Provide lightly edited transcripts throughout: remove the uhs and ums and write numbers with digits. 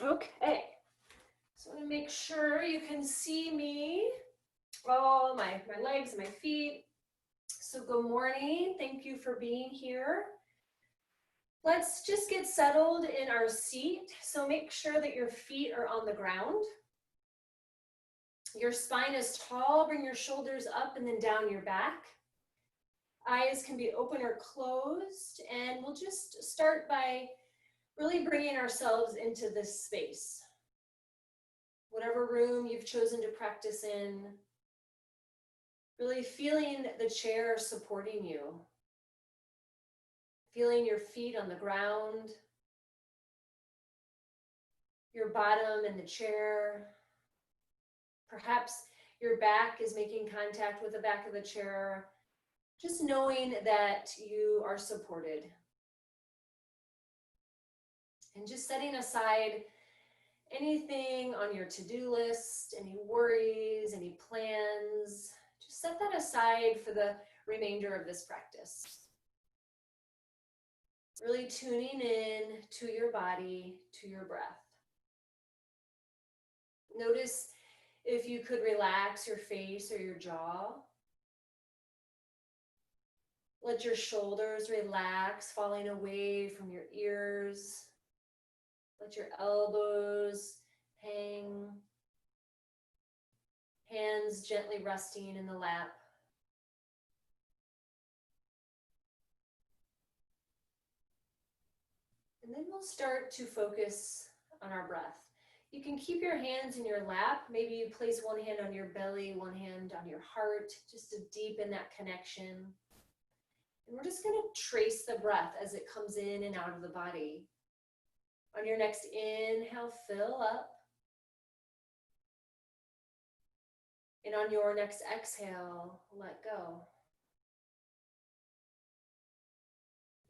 Okay, so I'm gonna make sure you can see me, all my legs, my feet. So good morning, thank you for being here. Let's just get settled in our seat. So make sure that your feet are on the ground. Your spine is tall, bring your shoulders up and then down your back. Eyes can be open or closed, and we'll just start by really bringing ourselves into this space. Whatever room you've chosen to practice in, really feeling the chair supporting you, feeling your feet on the ground, your bottom in the chair. Perhaps your back is making contact with the back of the chair, just knowing that you are supported. And just setting aside anything on your to-do list, any worries, any plans, just set that aside for the remainder of this practice. Really tuning in to your body, to your breath. Notice if you could relax your face or your jaw. Let your shoulders relax, falling away from your ears. Let your elbows hang. Hands gently resting in the lap. And then we'll start to focus on our breath. You can keep your hands in your lap. Maybe you place one hand on your belly, one hand on your heart, just to deepen that connection. And we're just going to trace the breath as it comes in and out of the body. On your next inhale, fill up. And on your next exhale, let go.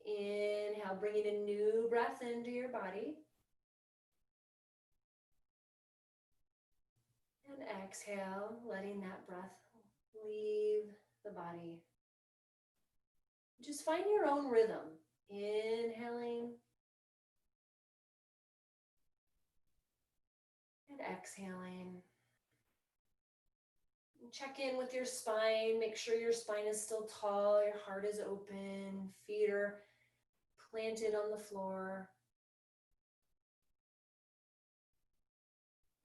Inhale, bringing a new breath into your body. And exhale, letting that breath leave the body. Just find your own rhythm. Inhaling and exhaling. Check in with your spine. Make sure your spine is still tall, your heart is open, feet are planted on the floor.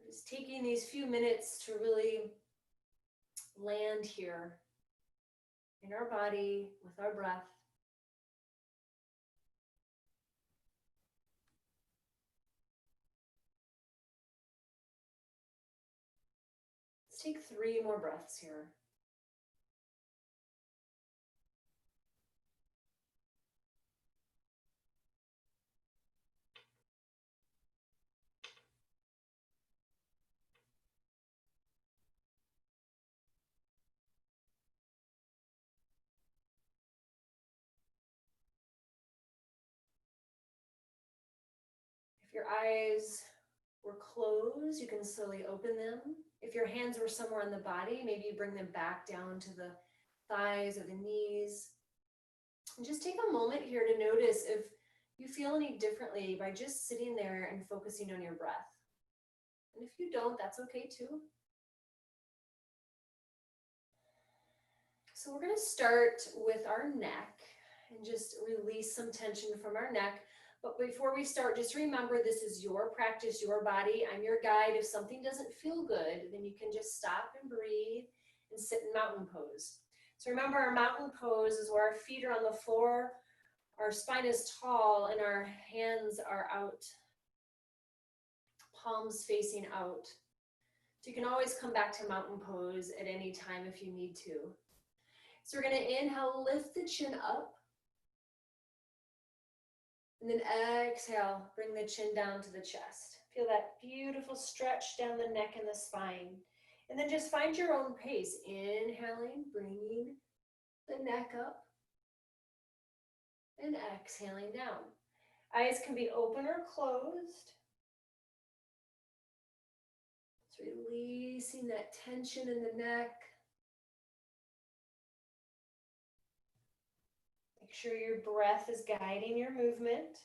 Just taking these few minutes to really land here in our body with our breath. Let's take 3 more breaths here. If your eyes were closed, you can slowly open them. If your hands were somewhere on the body, maybe you bring them back down to the thighs or the knees. And just take a moment here to notice if you feel any differently by just sitting there and focusing on your breath. And if you don't, that's okay too. So we're going to start with our neck and just release some tension from our neck. But before we start, just remember this is your practice, your body. I'm your guide. If something doesn't feel good, then you can just stop and breathe and sit in mountain pose. So remember, our mountain pose is where our feet are on the floor, our spine is tall, and our hands are out, palms facing out. So you can always come back to mountain pose at any time if you need to. So we're going to inhale, lift the chin up. And then exhale, bring the chin down to the chest. Feel that beautiful stretch down the neck and the spine. And then just find your own pace. Inhaling, bringing the neck up. And exhaling down. Eyes can be open or closed. Just releasing that tension in the neck. Make sure your breath is guiding your movement.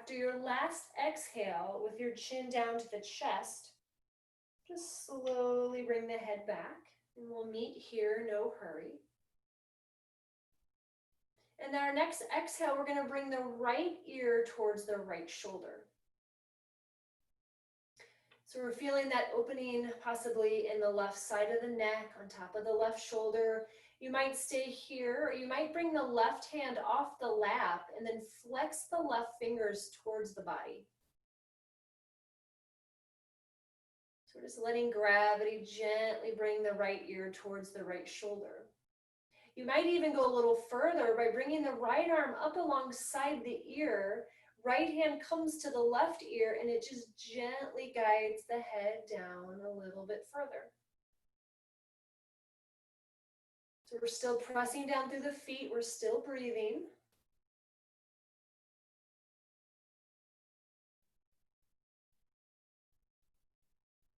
after your last exhale, with your chin down to the chest, just slowly bring the head back, and we'll meet here, no hurry. And then our next exhale, we're going to bring the right ear towards the right shoulder. So we're feeling that opening possibly in the left side of the neck, on top of the left shoulder. You might stay here, or you might bring the left hand off the lap and then flex the left fingers towards the body. So we're just letting gravity gently bring the right ear towards the right shoulder. You might even go a little further by bringing the right arm up alongside the ear. Right hand comes to the left ear and it just gently guides the head down a little bit further. So we're still pressing down through the feet, we're still breathing.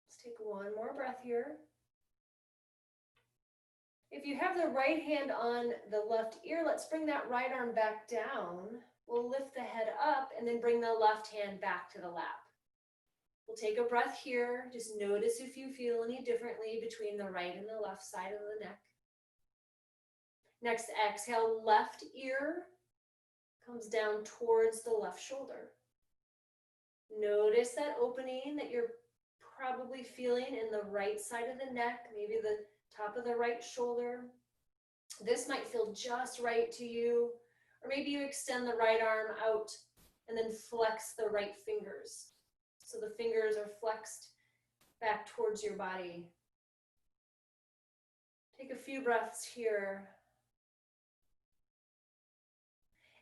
Let's take one more breath here. If you have the right hand on the left ear, let's bring that right arm back down. We'll lift the head up and then bring the left hand back to the lap. We'll take a breath here. Just notice if you feel any differently between the right and the left side of the neck. Next exhale, left ear comes down towards the left shoulder. Notice that opening that you're probably feeling in the right side of the neck, maybe the top of the right shoulder. This might feel just right to you, or maybe you extend the right arm out and then flex the right fingers. So the fingers are flexed back towards your body. Take a few breaths here.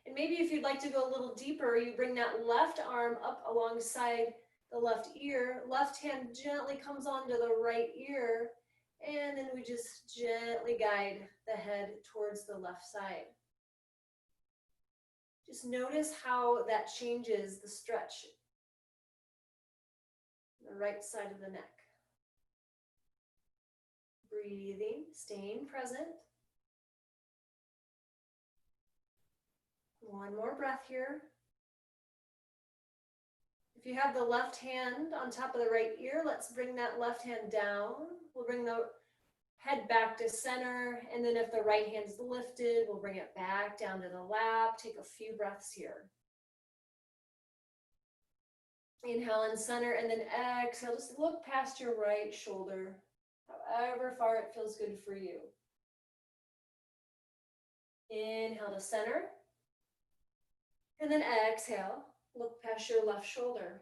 And maybe if you'd like to go a little deeper, you bring that left arm up alongside the left ear. Left hand gently comes onto the right ear. And then we just gently guide the head towards the left side. Just notice how that changes the stretch. The right side of the neck. Breathing, staying present. One more breath here. If you have the left hand on top of the right ear, let's bring that left hand down. We'll bring the head back to center, and then if the right hand's lifted, we'll bring it back down to the lap. Take a few breaths here. Inhale and center, and then exhale. Just look past your right shoulder, however far it feels good for you. Inhale to center, and then exhale. Look past your left shoulder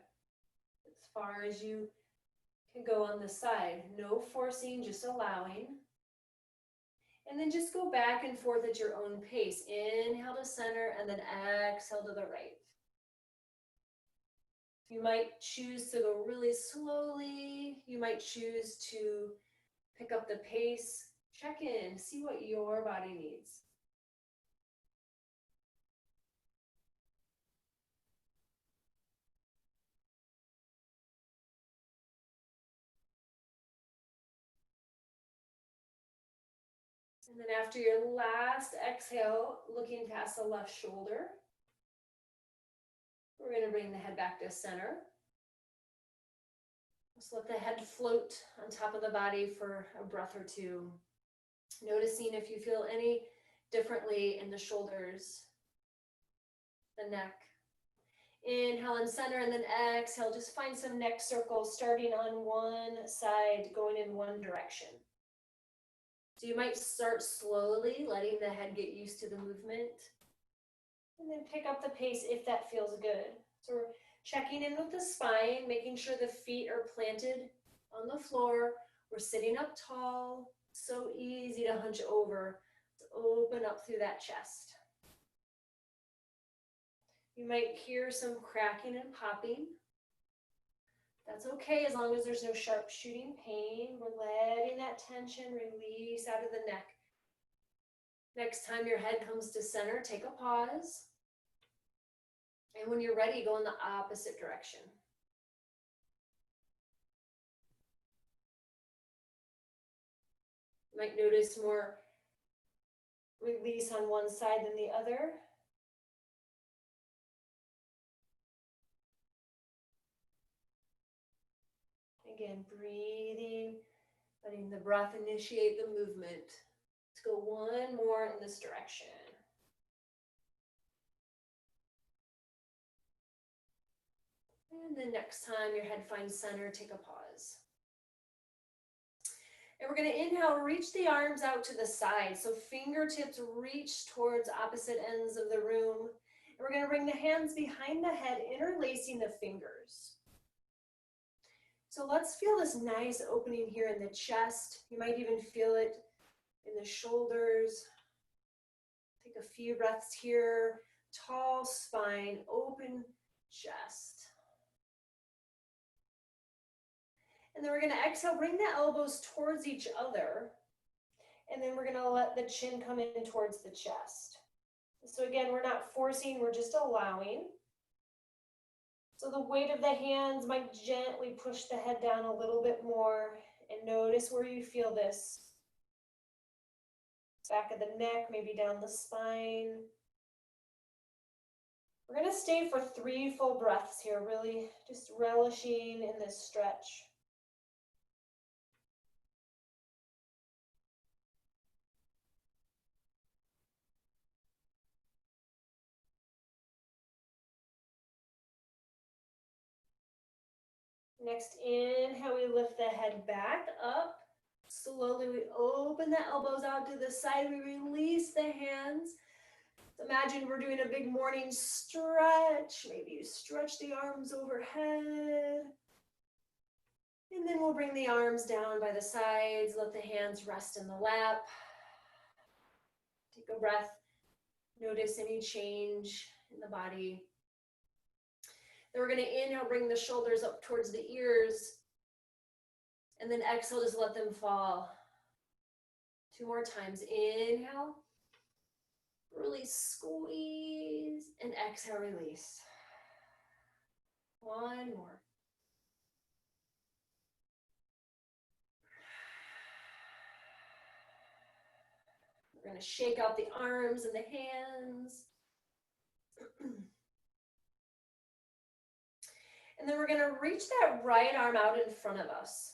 as far as you can go on this side. No forcing, just allowing. And then just go back and forth at your own pace. Inhale to center and then exhale to the right. You might choose to go really slowly. You might choose to pick up the pace. Check in, see what your body needs. And then after your last exhale, looking past the left shoulder, we're going to bring the head back to center. Just let the head float on top of the body for a breath or two. Noticing if you feel any differently in the shoulders, the neck. Inhale and center, and then exhale. Just find some neck circles starting on one side, going in one direction. So you might start slowly, letting the head get used to the movement. And then pick up the pace if that feels good. So we're checking in with the spine, making sure the feet are planted on the floor. We're sitting up tall. So easy to hunch over, to open up through that chest. You might hear some cracking and popping. That's okay as long as there's no sharp shooting pain. We're letting that tension release out of the neck. Next time your head comes to center, take a pause. And when you're ready, go in the opposite direction. You might notice more release on one side than the other. Again, breathing, letting the breath initiate the movement. Let's go one more in this direction. And the next time your head finds center, take a pause. And we're going to inhale, reach the arms out to the side. So fingertips reach towards opposite ends of the room. And we're going to bring the hands behind the head, interlacing the fingers. So let's feel this nice opening here in the chest. You might even feel it in the shoulders. Take a few breaths here. Tall spine, open chest. And then we're going to exhale, bring the elbows towards each other. And then we're going to let the chin come in towards the chest. So again, we're not forcing, we're just allowing. So the weight of the hands might gently push the head down a little bit more. And notice where you feel this. Back of the neck, maybe down the spine. We're going to stay for 3 full breaths here, really just relishing in this stretch. Next, inhale, we lift the head back up. Slowly, we open the elbows out to the side. We release the hands. Imagine we're doing a big morning stretch. Maybe you stretch the arms overhead. And then we'll bring the arms down by the sides. Let the hands rest in the lap. Take a breath. Notice any change in the body. Then we're going to inhale, bring the shoulders up towards the ears. And then exhale, just let them fall. 2 more times. Inhale. Really squeeze. And exhale, release. 1 more. We're going to shake out the arms and the hands. And then we're going to reach that right arm out in front of us.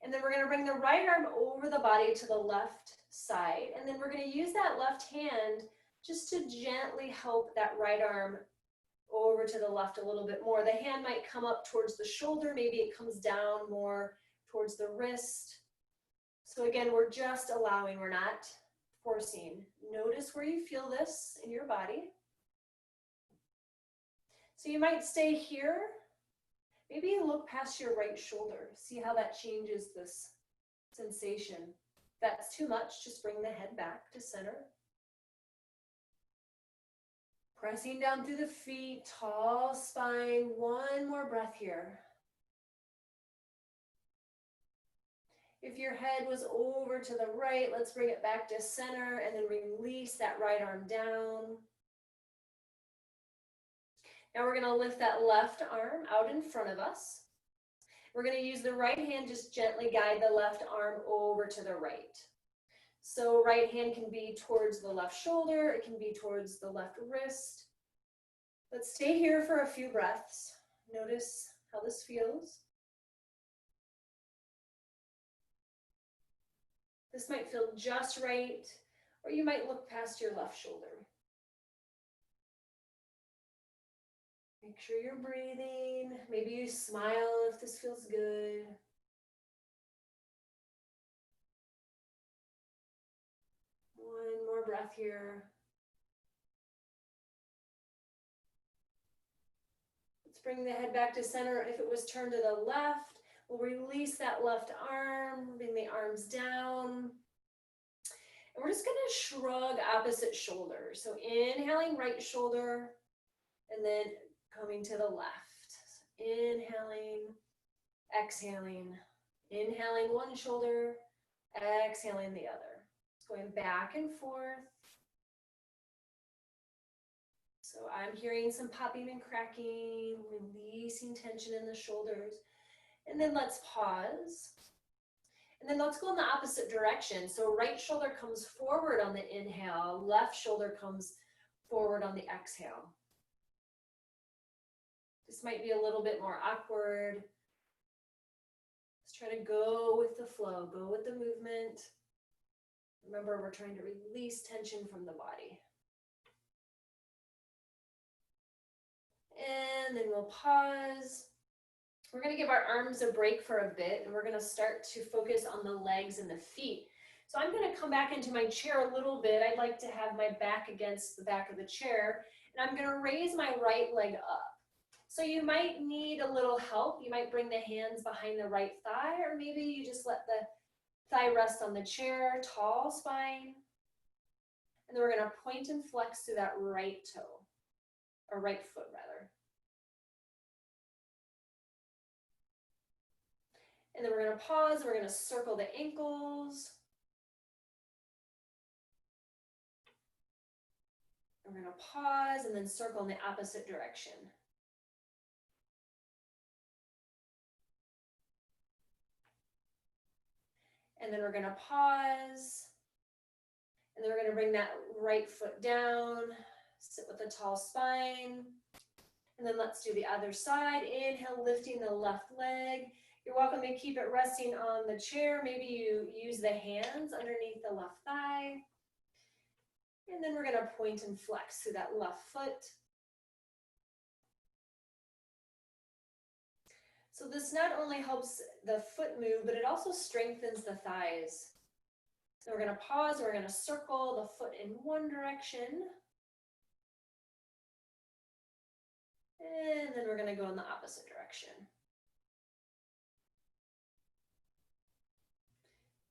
And then we're going to bring the right arm over the body to the left side. And then we're going to use that left hand just to gently help that right arm over to the left a little bit more. The hand might come up towards the shoulder. Maybe it comes down more towards the wrist. So again, we're just allowing, we're not forcing. Notice where you feel this in your body. So you might stay here. Maybe you look past your right shoulder. See how that changes this sensation. If that's too much, just bring the head back to center. Pressing down through the feet, tall spine. 1 more breath here. If your head was over to the right, let's bring it back to center and then release that right arm down. Now we're going to lift that left arm out in front of us. We're going to use the right hand, just gently guide the left arm over to the right. So right hand can be towards the left shoulder, it can be towards the left wrist. Let's stay here for a few breaths. Notice how this feels. This might feel just right, or you might look past your left shoulder. Make sure you're breathing. Maybe you smile if this feels good. One more breath here. Let's bring the head back to center. If it was turned to the left, we'll release that left arm, bring the arms down. And we're just going to shrug opposite shoulder. So inhaling right shoulder and then coming to the left. So inhaling, exhaling, inhaling one shoulder, exhaling the other. It's going back and forth. So I'm hearing some popping and cracking, releasing tension in the shoulders. And then let's pause. And then let's go in the opposite direction. So right shoulder comes forward on the inhale, left shoulder comes forward on the exhale. This might be a little bit more awkward. try to go with the flow, go with the movement. Remember, we're trying to release tension from the body. And then we'll pause. We're going to give our arms a break for a bit, and we're going to start to focus on the legs and the feet. So I'm going to come back into my chair a little bit. I'd like to have my back against the back of the chair, and I'm going to raise my right leg up. So you might need a little help. You might bring the hands behind the right thigh, or maybe you just let the thigh rest on the chair, tall spine. And then we're going to point and flex to that right toe, or right foot rather. And then we're going to pause. We're going to circle the ankles. We're going to pause and then circle in the opposite direction. And then we're going to pause. And then we're going to bring that right foot down, sit with a tall spine. And then let's do the other side. Inhale, lifting the left leg. You're welcome to keep it resting on the chair. Maybe you use the hands underneath the left thigh. And then we're going to point and flex to that left foot. So this not only helps the foot move, but it also strengthens the thighs. So we're going to pause, we're going to circle the foot in one direction. And then we're going to go in the opposite direction.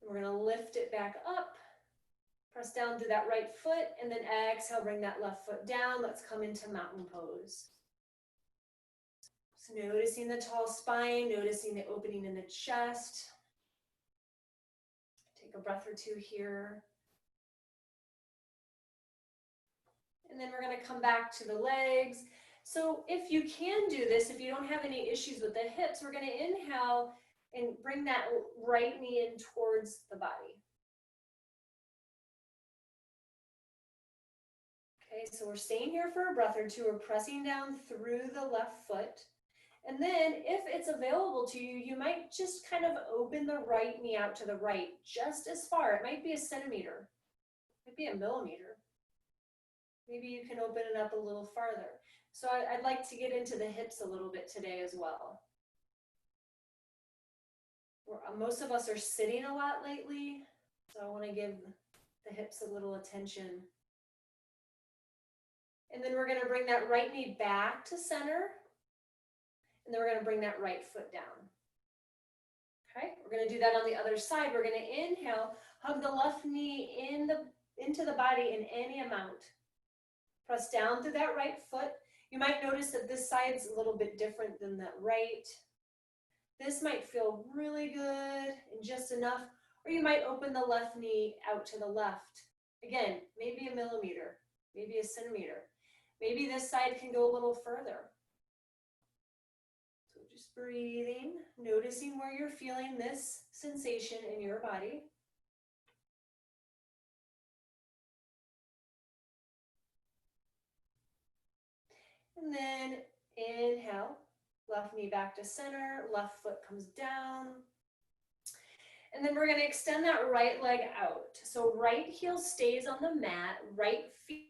We're going to lift it back up. Press down through that right foot, and then exhale, bring that left foot down. Let's come into mountain pose. So noticing the tall spine, noticing the opening in the chest. Take a breath or two here. And then we're going to come back to the legs. So if you can do this, if you don't have any issues with the hips, we're going to inhale and bring that right knee in towards the body. Okay, so we're staying here for a breath or two. We're pressing down through the left foot. And then if it's available to you, you might just kind of open the right knee out to the right, just as far. It might be a centimeter, it might be a millimeter. Maybe you can open it up a little farther. So I'd like to get into the hips a little bit today as well. Most of us are sitting a lot lately, so I want to give the hips a little attention. And then we're going to bring that right knee back to center. And then we're going to bring that right foot down. Okay, we're going to do that on the other side. We're going to inhale, hug the left knee into the body in any amount. Press down through that right foot. You might notice that this side's a little bit different than that right. This might feel really good and just enough, or you might open the left knee out to the left. Again, maybe a millimeter, maybe a centimeter. Maybe this side can go a little further. So just breathing, noticing where you're feeling this sensation in your body. And then inhale, left knee back to center, left foot comes down. And then we're going to extend that right leg out. So right heel stays on the mat, right feet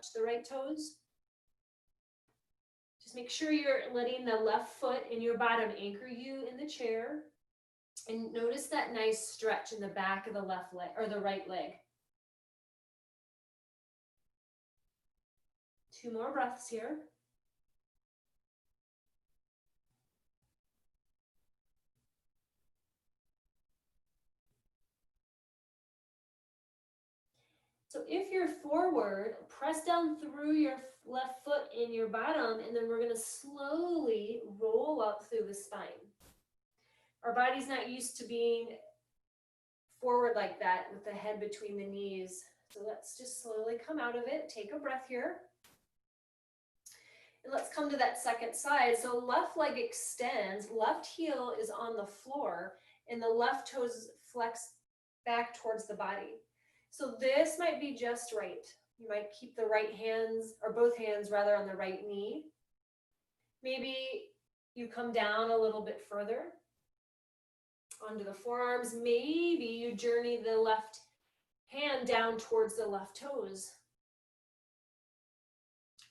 touch the right toes. Just make sure you're letting the left foot in your bottom anchor you in the chair. And notice that nice stretch in the back of the left leg or the right leg. 2 more breaths here. So if you're forward, press down through your left foot in your bottom, and then we're going to slowly roll up through the spine. Our body's not used to being forward like that with the head between the knees. So let's just slowly come out of it. Take a breath here. And let's come to that second side. So left leg extends, left heel is on the floor, and the left toes flex back towards the body. So this might be just right. You might keep the right hands, or both hands rather, on the right knee. Maybe you come down a little bit further onto the forearms. Maybe you journey the left hand down towards the left toes.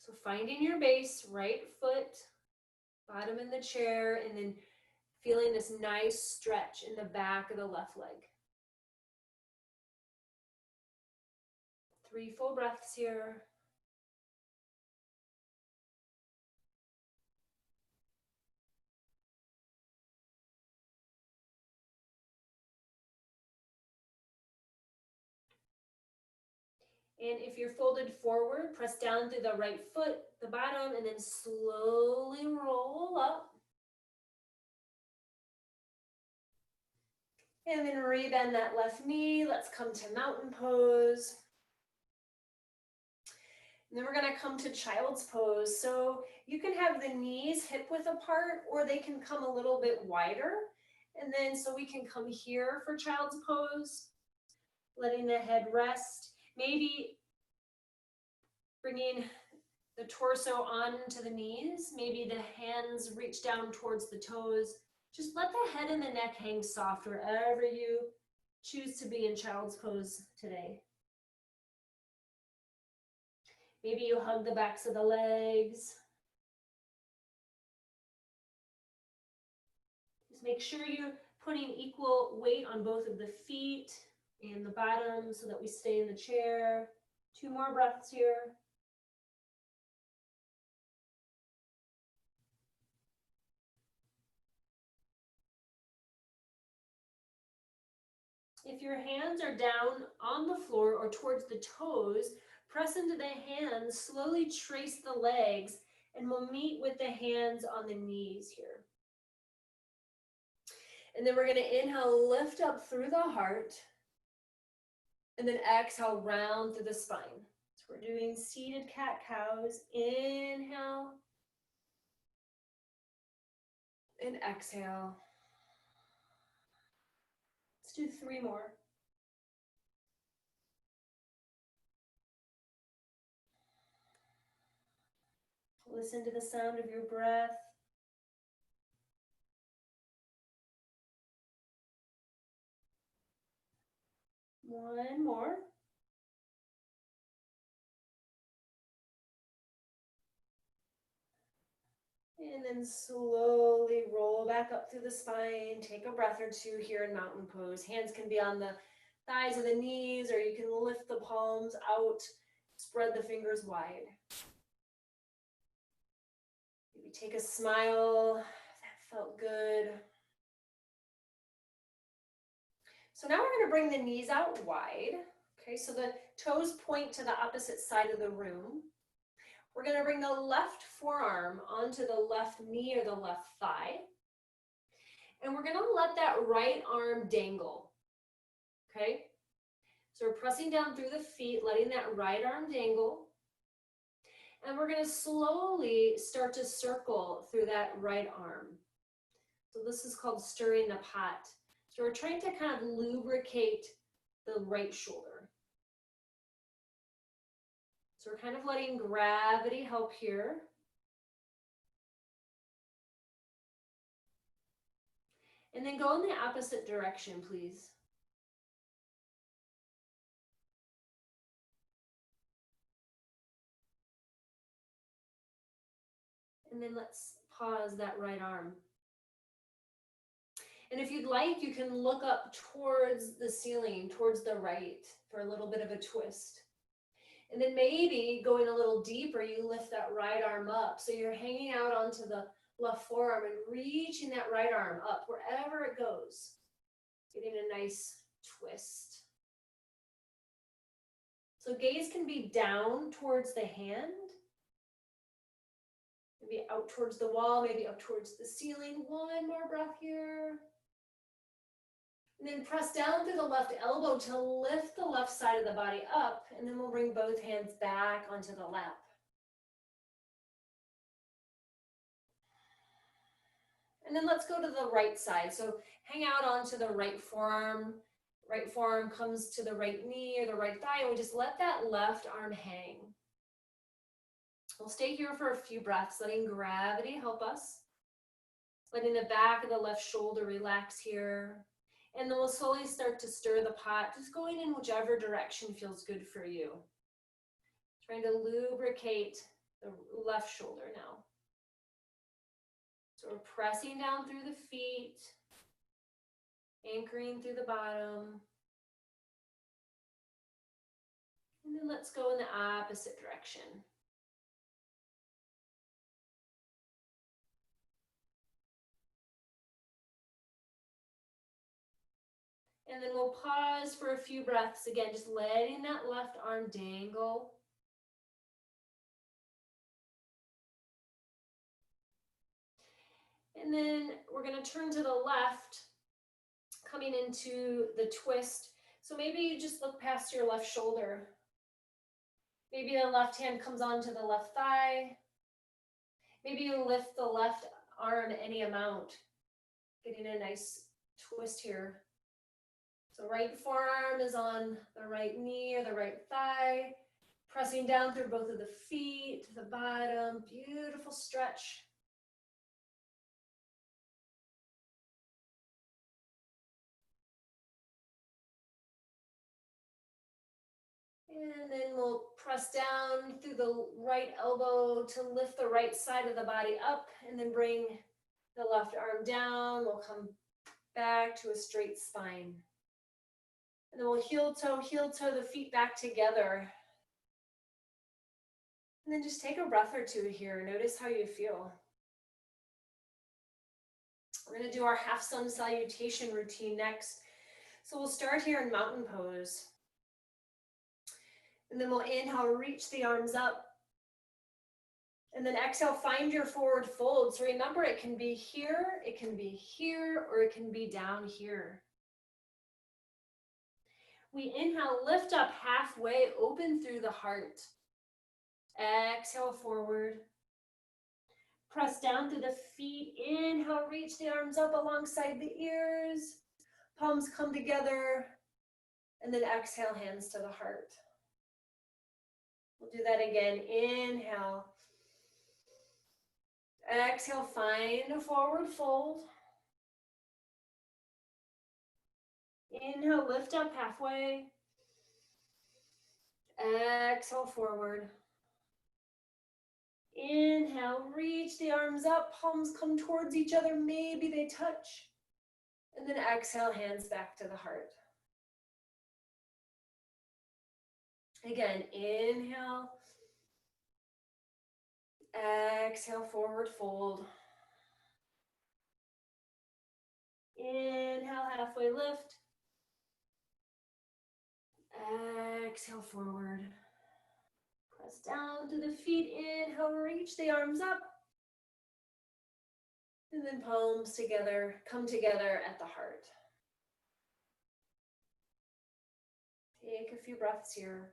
So finding your base, right foot, bottom in the chair, and then feeling this nice stretch in the back of the left leg. 3 full breaths here. And if you're folded forward, press down through the right foot, the bottom, and then slowly roll up. And then rebend that left knee. Let's come to mountain pose. And then we're gonna come to child's pose. So you can have the knees hip width apart, or they can come a little bit wider. And then so we can come here for child's pose, letting the head rest. Maybe bringing the torso onto the knees. Maybe the hands reach down towards the toes. Just let the head and the neck hang soft wherever you choose to be in child's pose today. Maybe you hug the backs of the legs. Just make sure you're putting equal weight on both of the feet and the bottom so that we stay in the chair. 2 more breaths here. If your hands are down on the floor or towards the toes, press into the hands, slowly trace the legs, and we'll meet with the hands on the knees here. And then we're going to inhale, lift up through the heart, and then exhale, round through the spine. So we're doing seated cat-cows. Inhale, and exhale. Let's do 3 more. Listen to the sound of your breath. 1 more. And then slowly roll back up through the spine. Take a breath or 2 here in mountain pose. Hands can be on the thighs or the knees, or you can lift the palms out, spread the fingers wide. Maybe take a smile. That felt good. So now we're going to bring the knees out wide. Okay, so the toes point to the opposite side of the room. We're going to bring the left forearm onto the left knee or the left thigh. And we're going to let that right arm dangle. Okay? So we're pressing down through the feet, letting that right arm dangle. And we're going to slowly start to circle through that right arm. So this is called stirring the pot. So we're trying to kind of lubricate the right shoulder. So we're kind of letting gravity help here. And then go in the opposite direction, please. And then let's pause that right arm. And if you'd like, you can look up towards the ceiling, towards the right, for a little bit of a twist. And then maybe going a little deeper, you lift that right arm up. So you're hanging out onto the left forearm and reaching that right arm up wherever it goes. Getting a nice twist. So gaze can be down towards the hand. Maybe out towards the wall, maybe up towards the ceiling. 1 more breath here. And then press down through the left elbow to lift the left side of the body up, and then we'll bring both hands back onto the lap. And then let's go to the right side. So hang out onto the right forearm. Right forearm comes to the right knee or the right thigh, and we just let that left arm hang. We'll stay here for a few breaths, letting gravity help us. Letting the back of the left shoulder relax here. And then we'll slowly start to stir the pot, just going in whichever direction feels good for you. Trying to lubricate the left shoulder now. So we're pressing down through the feet, anchoring through the bottom. And then let's go in the opposite direction. And then we'll pause for a few breaths. Again, just letting that left arm dangle. And then we're going to turn to the left, coming into the twist. So maybe you just look past your left shoulder. Maybe the left hand comes onto the left thigh. Maybe you lift the left arm any amount, getting a nice twist here. So right forearm is on the right knee or the right thigh, pressing down through both of the feet to the bottom. Beautiful stretch. And then we'll press down through the right elbow to lift the right side of the body up, and then bring the left arm down. We'll come back to a straight spine. And then we'll heel toe the feet back together. And then just take a breath or two here. Notice how you feel. We're going to do our half sun salutation routine next. So we'll start here in mountain pose. And then we'll inhale, reach the arms up. And then exhale, find your forward fold. So remember, it can be here, or it can be down here. We inhale, lift up halfway, open through the heart. Exhale, forward. Press down through the feet. Inhale, reach the arms up alongside the ears. Palms come together. And then exhale, hands to the heart. We'll do that again. Inhale. Exhale, find a forward fold. Inhale, lift up halfway. Exhale, forward. Inhale, reach the arms up, palms come towards each other, maybe they touch. And then exhale, hands back to the heart. Again, inhale. Exhale, forward fold. Inhale, halfway lift. Exhale, forward. Press down to the feet. Inhale, reach the arms up. And then palms together, come together at the heart. Take a few breaths here.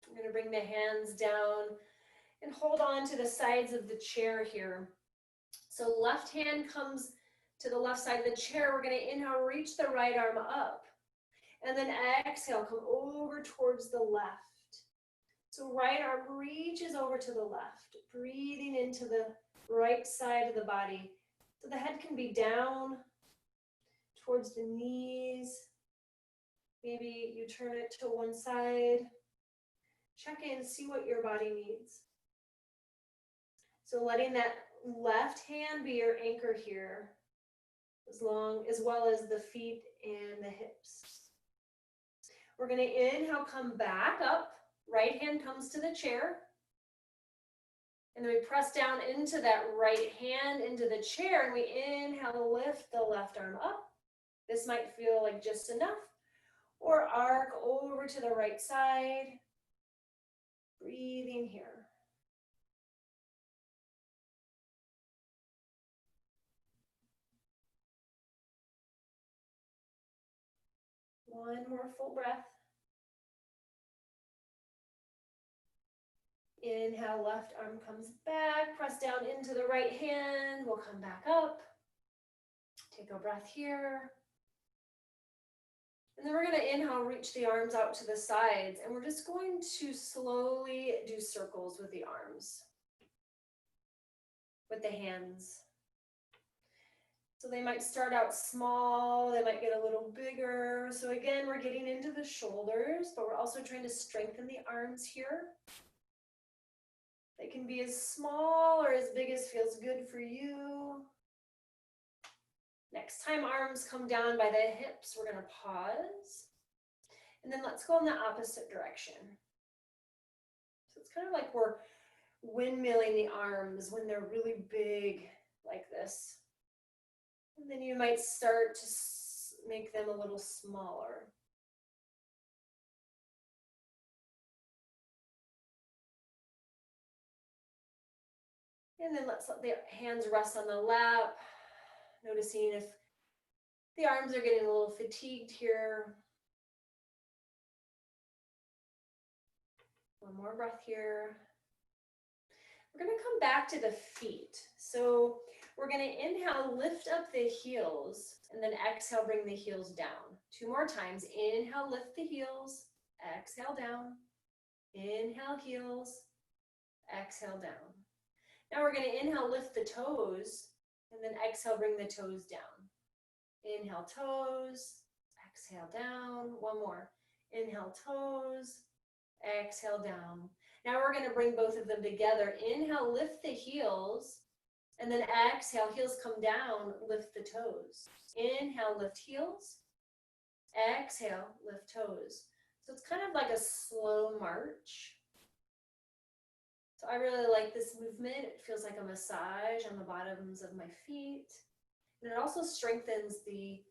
I'm going to bring the hands down and hold on to the sides of the chair here. So left hand comes to the left side of the chair. We're going to inhale, reach the right arm up. And then exhale, come over towards the left. So right arm reaches over to the left, breathing into the right side of the body. So the head can be down towards the knees. Maybe you turn it to one side. Check in, see what your body needs. So letting that left hand be your anchor here, as well as the feet and the hips. We're going to inhale, come back up. Right hand comes to the chair. And then we press down into that right hand into the chair, and we inhale, lift the left arm up. This might feel like just enough. Or arc over to the right side. Breathing here. One more full breath. Inhale, left arm comes back, press down into the right hand. We'll come back up. Take a breath here. And then we're going to inhale, reach the arms out to the sides, and we're just going to slowly do circles with the arms, with the hands. So they might start out small, they might get a little bigger. So again, we're getting into the shoulders, but we're also trying to strengthen the arms here. They can be as small or as big as feels good for you. Next time arms come down by the hips, we're going to pause. And then let's go in the opposite direction. So it's kind of like we're windmilling the arms when they're really big like this. And then you might start to make them a little smaller. And then let's let the hands rest on the lap, noticing if the arms are getting a little fatigued here. One more breath here. We're going to come back to the feet. So we're going to inhale, lift up the heels, and then exhale, bring the heels down. 2 more times. Inhale, lift the heels, exhale down. Inhale, heels, exhale down. Now we're going to inhale, lift the toes, and then exhale, bring the toes down. Inhale, toes, exhale down. One more. Inhale, toes, exhale down. Now we're going to bring both of them together. Inhale, lift the heels, and then exhale, heels come down, lift the toes. Inhale, lift heels, exhale, lift toes. So it's kind of like a slow march. So I really like this movement. It feels like a massage on the bottoms of my feet. And it also strengthens the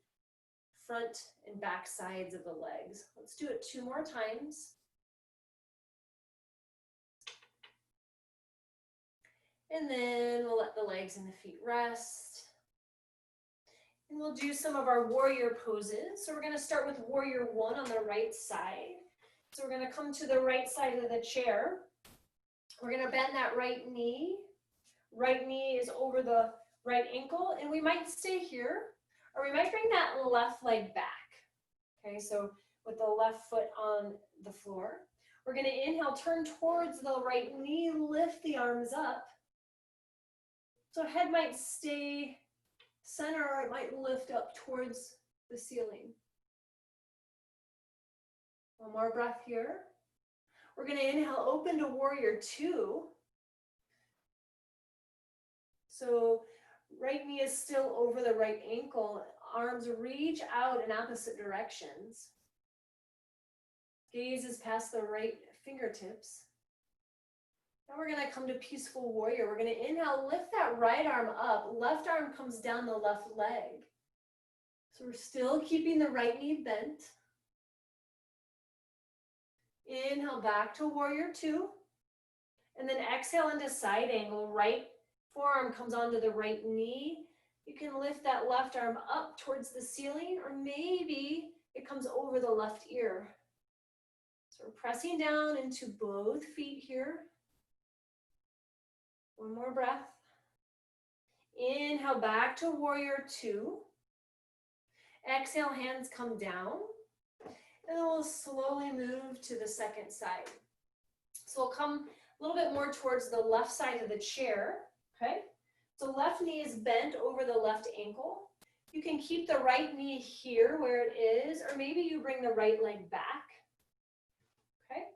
front and back sides of the legs. Let's do it 2 more times. And then we'll let the legs and the feet rest. And we'll do some of our warrior poses. So we're going to start with warrior 1 on the right side. So we're going to come to the right side of the chair. We're going to bend that right knee. Right knee is over the right ankle, and we might stay here, or we might bring that left leg back. Okay, so with the left foot on the floor. We're going to inhale, turn towards the right knee, lift the arms up. So head might stay center, or it might lift up towards the ceiling. One more breath here. We're going to inhale, open to warrior 2. So right knee is still over the right ankle. Arms reach out in opposite directions. Gaze is past the right fingertips. Now we're going to come to peaceful warrior. We're going to inhale, lift that right arm up. Left arm comes down the left leg. So we're still keeping the right knee bent. Inhale back to warrior 2. And then exhale into side angle. Right forearm comes onto the right knee. You can lift that left arm up towards the ceiling, or maybe it comes over the left ear. So we're pressing down into both feet here. One more breath. Inhale back to warrior 2. Exhale, hands come down. And then we'll slowly move to the second side. So we'll come a little bit more towards the left side of the chair, okay? So left knee is bent over the left ankle. You can keep the right knee here where it is, or maybe you bring the right leg back, okay?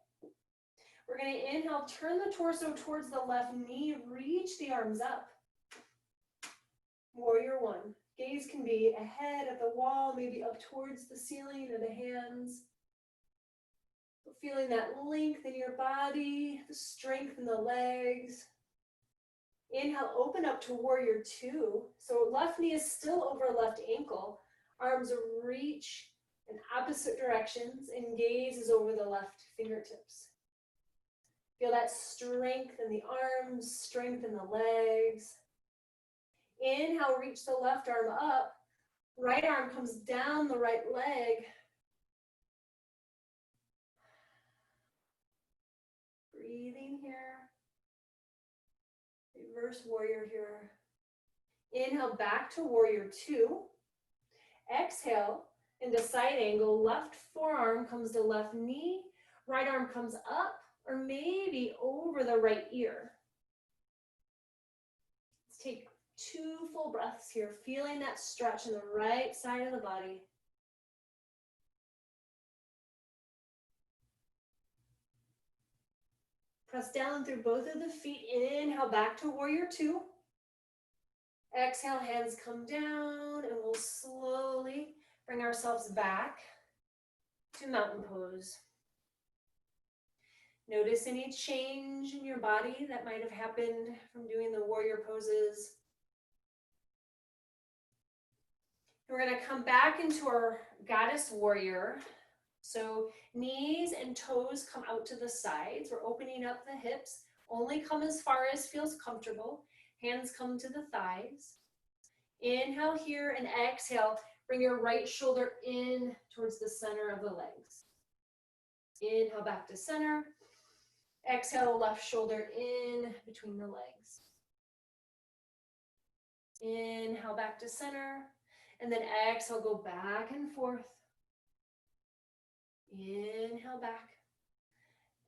We're going to inhale, turn the torso towards the left knee, reach the arms up. Warrior 1. Gaze can be ahead at the wall, maybe up towards the ceiling or the hands. Feeling that length in your body, the strength in the legs. Inhale, open up to warrior 2. So left knee is still over left ankle. Arms reach in opposite directions, and gaze is over the left fingertips. Feel that strength in the arms, strength in the legs. Inhale, reach the left arm up. Right arm comes down the right leg. Breathing here. Reverse warrior here. Inhale back to warrior two. Exhale into side angle. Left forearm comes to left knee. Right arm comes up or maybe over the right ear. Let's take 2 full breaths here, feeling that stretch in the right side of the body. Press down through both of the feet. Inhale back to warrior two. Exhale, hands come down, and we'll slowly bring ourselves back to mountain pose. Notice any change in your body that might have happened from doing the warrior poses. We're going to come back into our goddess warrior. So knees and toes come out to the sides. We're opening up the hips. Only come as far as feels comfortable. Hands come to the thighs. Inhale here and exhale. Bring your right shoulder in towards the center of the legs. Inhale back to center. Exhale, left shoulder in between the legs. Inhale back to center. And then exhale, go back and forth. Inhale back.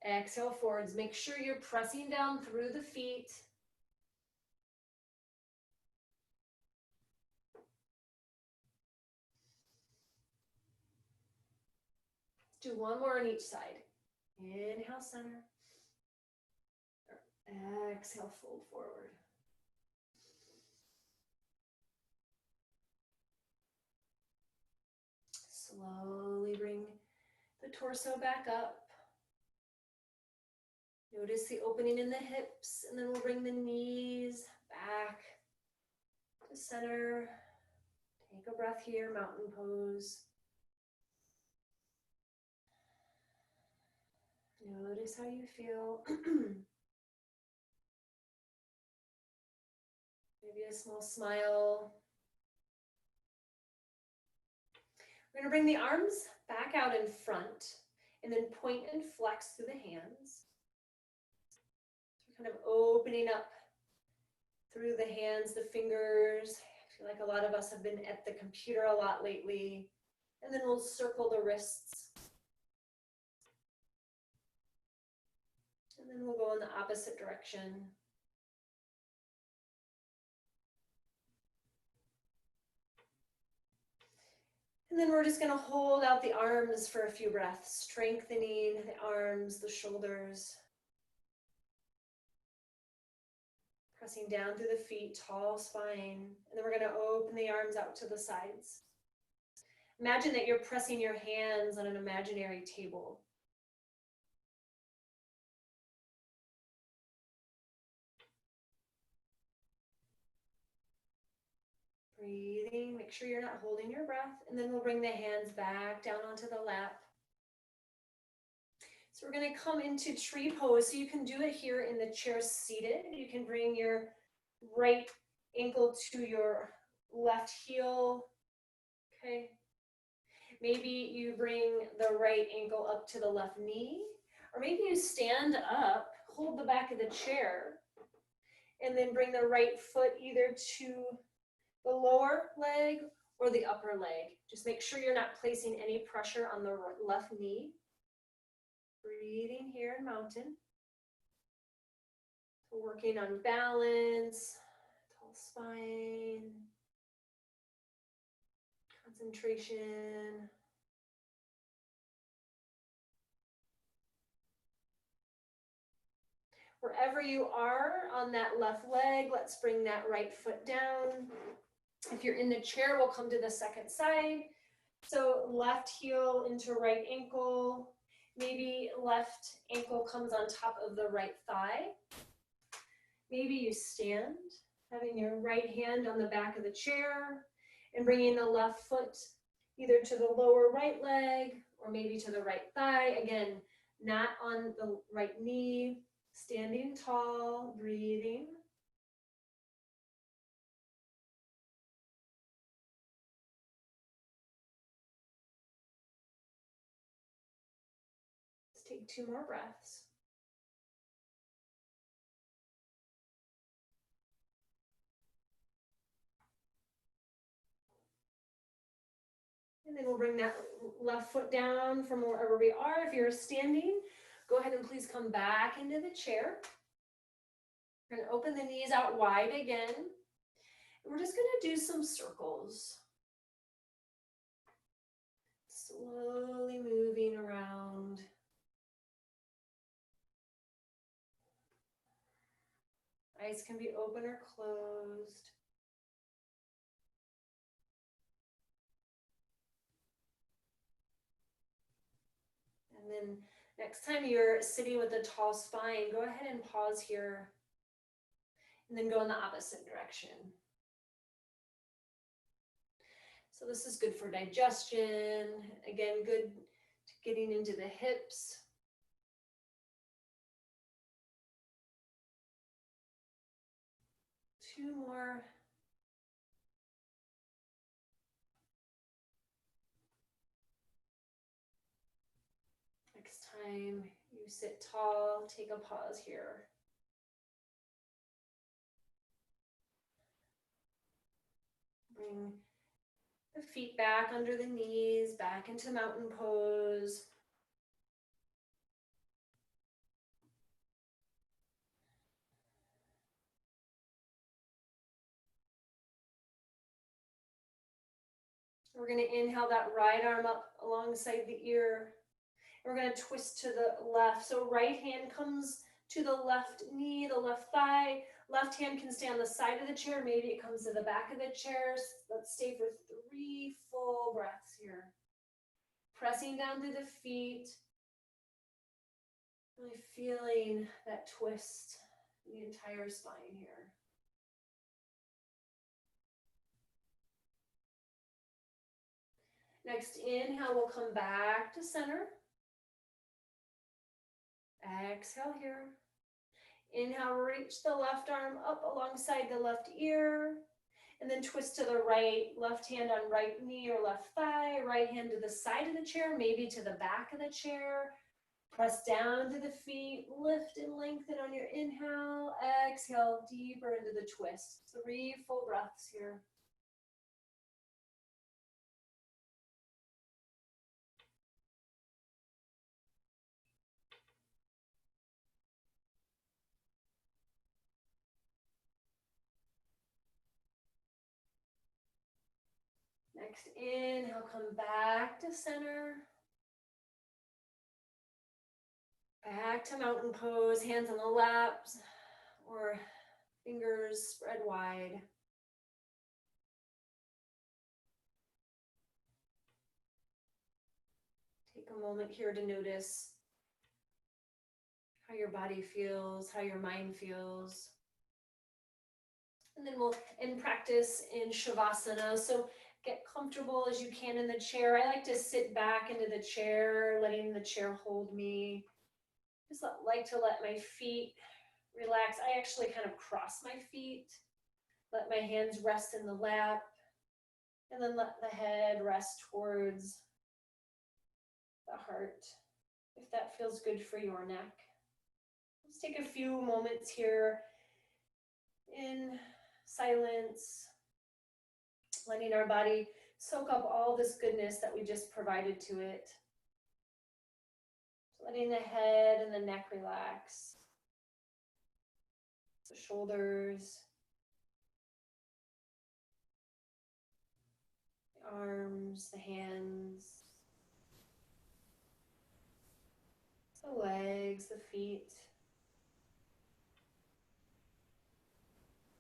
Exhale forwards. Make sure you're pressing down through the feet. Do one more on each side. Inhale, center. Exhale, fold forward. Slowly bring the torso back up. Notice the opening in the hips, and then we'll bring the knees back to center. Take a breath here, mountain pose. Notice how you feel. Maybe a small smile. We're going to bring the arms back out in front and then point and flex through the hands. So we're kind of opening up through the hands, the fingers. I feel like a lot of us have been at the computer a lot lately. And then we'll circle the wrists. And then we'll go in the opposite direction. And then we're just going to hold out the arms for a few breaths, strengthening the arms, the shoulders. Pressing down through the feet, tall spine. And then we're going to open the arms out to the sides. Imagine that you're pressing your hands on an imaginary table. Breathing, make sure you're not holding your breath, and then we'll bring the hands back down onto the lap. So we're going to come into tree pose. So you can do it here in the chair seated. You can bring your right ankle to your left heel. Okay. Maybe you bring the right ankle up to the left knee, or maybe you stand up, hold the back of the chair, and then bring the right foot either to the lower leg or the upper leg. Just make sure you're not placing any pressure on the left knee. Breathing here in mountain. So working on balance, tall spine, concentration. Wherever you are on that left leg, let's bring that right foot down. If you're in the chair, we'll come to the second side. So left heel into right ankle. Maybe left ankle comes on top of the right thigh. Maybe you stand, having your right hand on the back of the chair and bringing the left foot either to the lower right leg or maybe to the right thigh. Again, not on the right knee, standing tall, breathing. Let's take 2 more breaths. And then we'll bring that left foot down from wherever we are. If you're standing, go ahead and please come back into the chair. We're gonna open the knees out wide again. And we're just gonna do some circles. Slowly moving around. Eyes can be open or closed. And then next time you're sitting with a tall spine, go ahead and pause here and then go in the opposite direction. So this is good for digestion. Again, good getting into the hips. Two more. Next time you sit tall, take a pause here. Bring the feet back under the knees, back into mountain pose. We're going to inhale that right arm up alongside the ear. We're going to twist to the left. So right hand comes to the left knee, the left thigh. Left hand can stay on the side of the chair. Maybe it comes to the back of the chair. Let's stay for 3 full breaths here. Pressing down through the feet. Really feeling that twist in the entire spine here. Next inhale, we'll come back to center. Exhale here. Inhale, reach the left arm up alongside the left ear. And then twist to the right, left hand on right knee or left thigh, right hand to the side of the chair, maybe to the back of the chair. Press down to the feet, lift and lengthen on your inhale. Exhale, deeper into the twist. 3 full breaths here. Next inhale, come back to center. Back to mountain pose, hands on the laps or fingers spread wide. Take a moment here to notice how your body feels, how your mind feels. And then we'll end practice in Shavasana. So get comfortable as you can in the chair. I like to sit back into the chair, letting the chair hold me. Just like to let my feet relax. I actually kind of cross my feet. Let my hands rest in the lap. And then let the head rest towards the heart, if that feels good for your neck. Let's take a few moments here in silence, letting our body soak up all this goodness that we just provided to it. Letting the head and the neck relax, the shoulders, the arms, the hands, the legs, the feet.